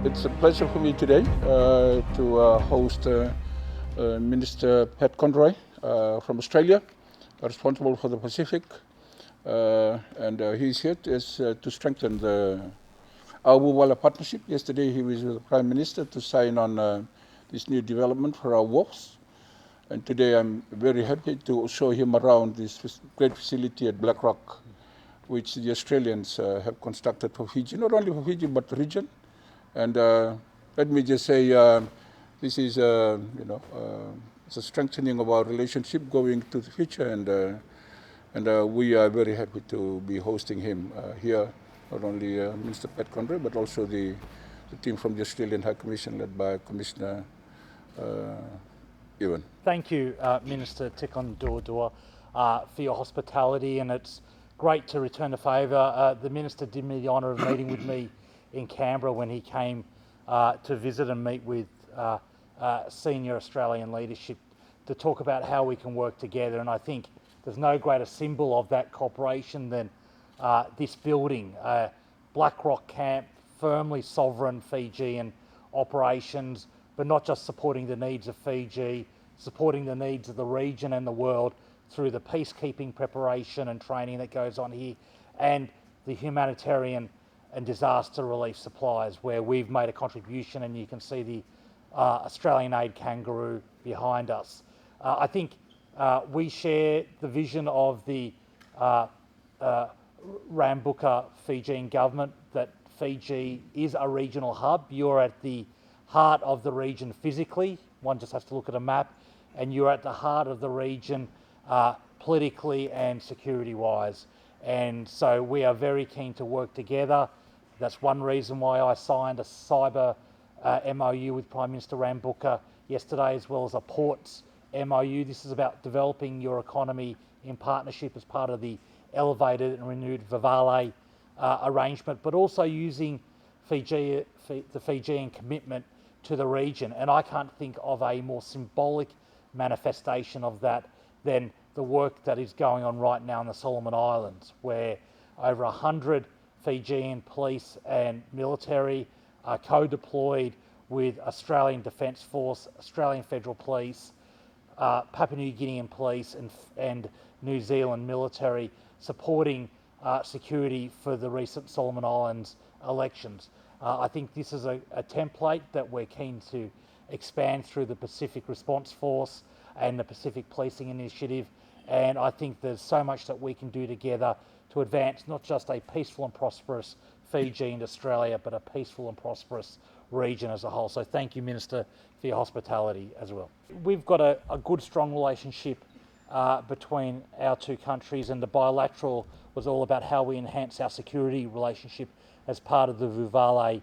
It's a pleasure for me today to host Minister Pat Conroy from Australia, responsible for the Pacific, and he's here to strengthen our Wuwala partnership. Yesterday he was with the Prime Minister to sign on this new development for our wharves, and today I'm very happy to show him around this great facility at Blackrock, which the Australians have constructed for Fiji, not only for Fiji but the region. And let me just say, this is it's a strengthening of our relationship going to the future, and we are very happy to be hosting him here. Not only Minister Pat Conroy, but also the team from the Australian High Commission led by Commissioner Ewan. Thank you, Minister Tikoduadua, for your hospitality, and it's great to return the favour. The Minister did me the honour of meeting with me in Canberra when he came to visit and meet with senior Australian leadership to talk about how we can work together, and I think there's no greater symbol of that cooperation than this building, Blackrock camp, firmly sovereign Fijian operations, but not just supporting the needs of Fiji, supporting the needs of the region and the world through the peacekeeping preparation and training that goes on here, and the humanitarian and disaster relief supplies, where we've made a contribution, and you can see the Australian aid kangaroo behind us. I think we share the vision of the Rambuka Fijian government that Fiji is a regional hub. You're at the heart of the region physically. One just has to look at a map, and you're at the heart of the region politically and security-wise. And so we are very keen to work together. That's one reason why I signed a cyber MOU with Prime Minister Rambuka yesterday, as well as a ports MOU. This is about developing your economy in partnership as part of the elevated and renewed Vivale arrangement, but also using the Fijian commitment to the region. And I can't think of a more symbolic manifestation of that than the work that is going on right now in the Solomon Islands, where over 100 Fijian police and military are co-deployed with Australian Defence Force, Australian Federal Police, Papua New Guinean Police and New Zealand military, supporting security for the recent Solomon Islands elections. I think this is a template that we're keen to expand through the Pacific Response Force and the Pacific Policing Initiative, and I think there's so much that we can do together to advance not just a peaceful and prosperous Fiji and Australia, but a peaceful and prosperous region as a whole. So thank you, Minister, for your hospitality as well. We've got a good, strong relationship between our two countries, and the bilateral was all about how we enhance our security relationship as part of the Vivale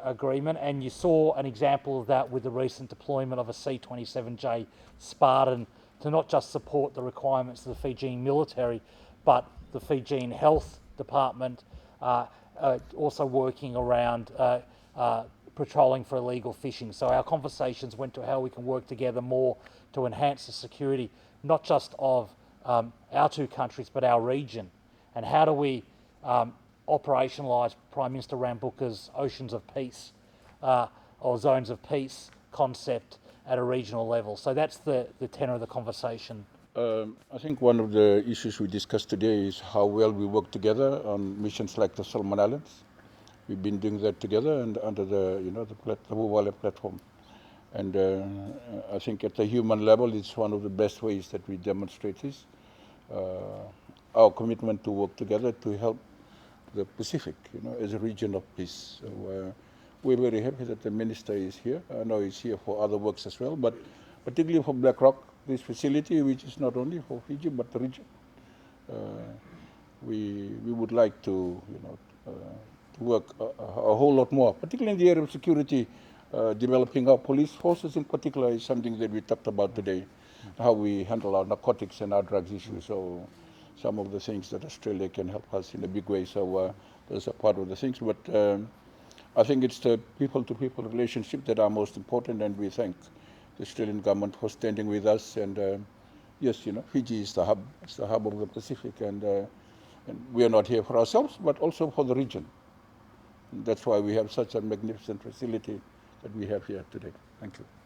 agreement, and you saw an example of that with the recent deployment of a C-27J Spartan to not just support the requirements of the Fijian military, but the Fijian Health Department, also working around patrolling for illegal fishing. So our conversations went to how we can work together more to enhance the security, not just of our two countries, but our region. And how do we operationalise Prime Minister Rambuka's Oceans of Peace or Zones of Peace concept at a regional level? So that's the tenor of the conversation. I think one of the issues we discussed today is how well we work together on missions like the Solomon Islands. We've been doing that together and under the Wuwala platform. And I think at the human level, it's one of the best ways that we demonstrate this. Our commitment to work together to help the Pacific, as a region of peace. So we're very happy that the Minister is here. I know he's here for other works as well, but particularly for Blackrock, this facility, which is not only for Fiji but the region. We would like to, to work a whole lot more, particularly in the area of security. Developing our police forces in particular is something that we talked about today, how we handle our narcotics and our drugs issues. So some of the things that Australia can help us in a big way. So those are part of the things. But I think it's the people-to-people relationship that are most important, and we thank the Australian government for standing with us. And yes, Fiji is the hub. It's the hub of the Pacific, and we are not here for ourselves, but also for the region. That's why we have such a magnificent facility that we have here today. Thank you.